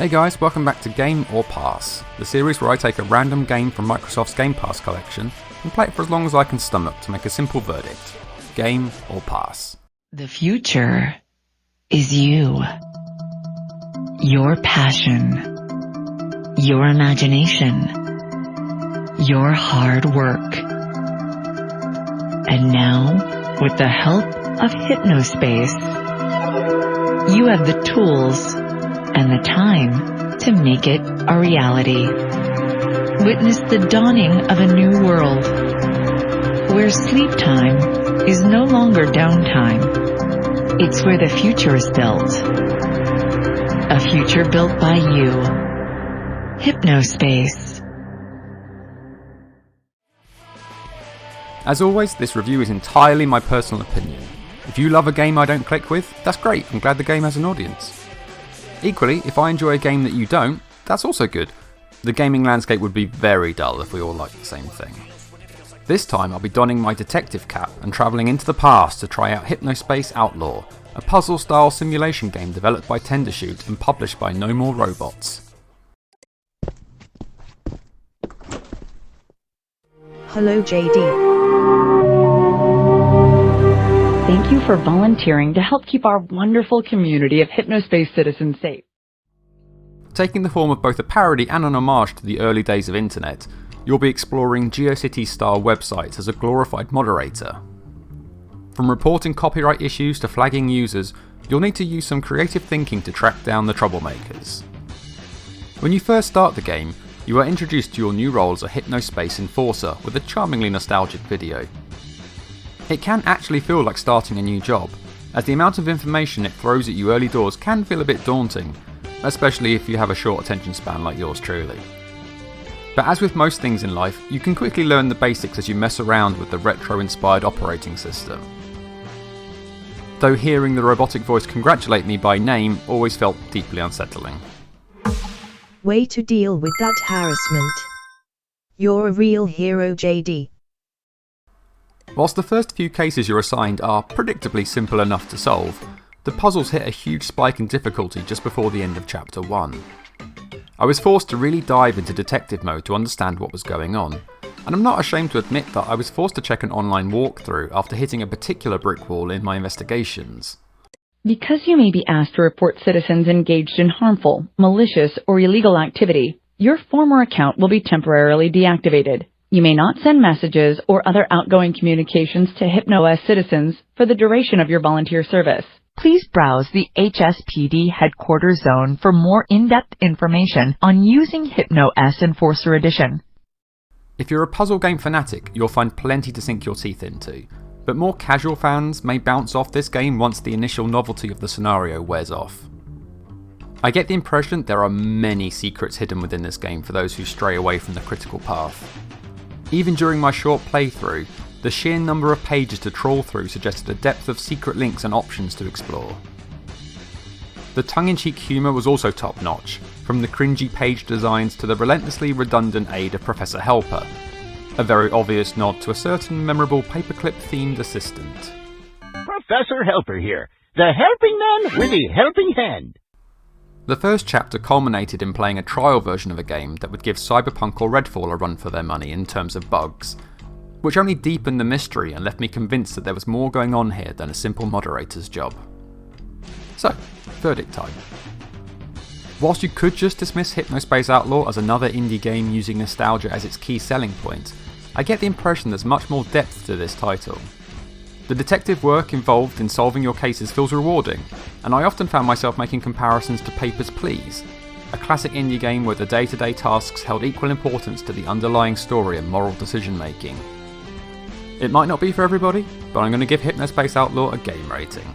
Hey guys, welcome back to Game or Pass, the series where I take a random game from Microsoft's Game Pass collection and play it for as long as I can stomach to make a simple verdict. Game or Pass. The future is you. Your passion. Your imagination. Your hard work. And now, with the help of Hypnospace, you have the tools and the time to make it a reality. Witness the dawning of a new world, where sleep time is no longer downtime. It's where the future is built. A future built by you. Hypnospace. As always, this review is entirely my personal opinion. If you love a game I don't click with, that's great, I'm glad the game has an audience. Equally, if I enjoy a game that you don't, that's also good. The gaming landscape would be very dull if we all liked the same thing. This time I'll be donning my detective cap and travelling into the past to try out Hypnospace Outlaw, a puzzle-style simulation game developed by Tendershoot and published by No More Robots. Hello JD. Thank you for volunteering to help keep our wonderful community of Hypnospace citizens safe. Taking the form of both a parody and an homage to the early days of internet, you'll be exploring GeoCities-style websites as a glorified moderator. From reporting copyright issues to flagging users, you'll need to use some creative thinking to track down the troublemakers. When you first start the game, you are introduced to your new role as a Hypnospace enforcer with a charmingly nostalgic video. It can actually feel like starting a new job, as the amount of information it throws at you early doors can feel a bit daunting, especially if you have a short attention span like yours truly. But as with most things in life, you can quickly learn the basics as you mess around with the retro-inspired operating system. Though hearing the robotic voice congratulate me by name always felt deeply unsettling. Way to deal with that harassment. You're a real hero JD. Whilst the first few cases you're assigned are predictably simple enough to solve, the puzzles hit a huge spike in difficulty just before the end of Chapter 1. I was forced to really dive into detective mode to understand what was going on, and I'm not ashamed to admit that I was forced to check an online walkthrough after hitting a particular brick wall in my investigations. Because you may be asked to report citizens engaged in harmful, malicious, or illegal activity, your former account will be temporarily deactivated. You may not send messages or other outgoing communications to HypnoS citizens for the duration of your volunteer service. Please browse the HSPD Headquarters Zone for more in-depth information on using HypnoS Enforcer Edition. If you're a puzzle game fanatic, you'll find plenty to sink your teeth into, but more casual fans may bounce off this game once the initial novelty of the scenario wears off. I get the impression there are many secrets hidden within this game for those who stray away from the critical path. Even during my short playthrough, the sheer number of pages to trawl through suggested a depth of secret links and options to explore. The tongue-in-cheek humour was also top-notch, from the cringy page designs to the relentlessly redundant aid of Professor Helper, a very obvious nod to a certain memorable paperclip-themed assistant. Professor Helper here, the helping man with the helping hand. The first chapter culminated in playing a trial version of a game that would give Cyberpunk or Redfall a run for their money in terms of bugs, which only deepened the mystery and left me convinced that there was more going on here than a simple moderator's job. So, verdict time. Whilst you could just dismiss Hypnospace Outlaw as another indie game using nostalgia as its key selling point, I get the impression there's much more depth to this title. The detective work involved in solving your cases feels rewarding, and I often found myself making comparisons to Papers, Please, a classic indie game where the day-to-day tasks held equal importance to the underlying story and moral decision making. It might not be for everybody, but I'm going to give Hypnospace Outlaw a game rating.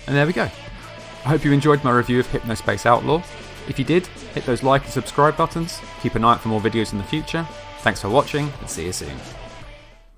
And there we go. I hope you enjoyed my review of Hypnospace Outlaw. If you did, hit those like and subscribe buttons, keep an eye out for more videos in the future. Thanks for watching, and see you soon.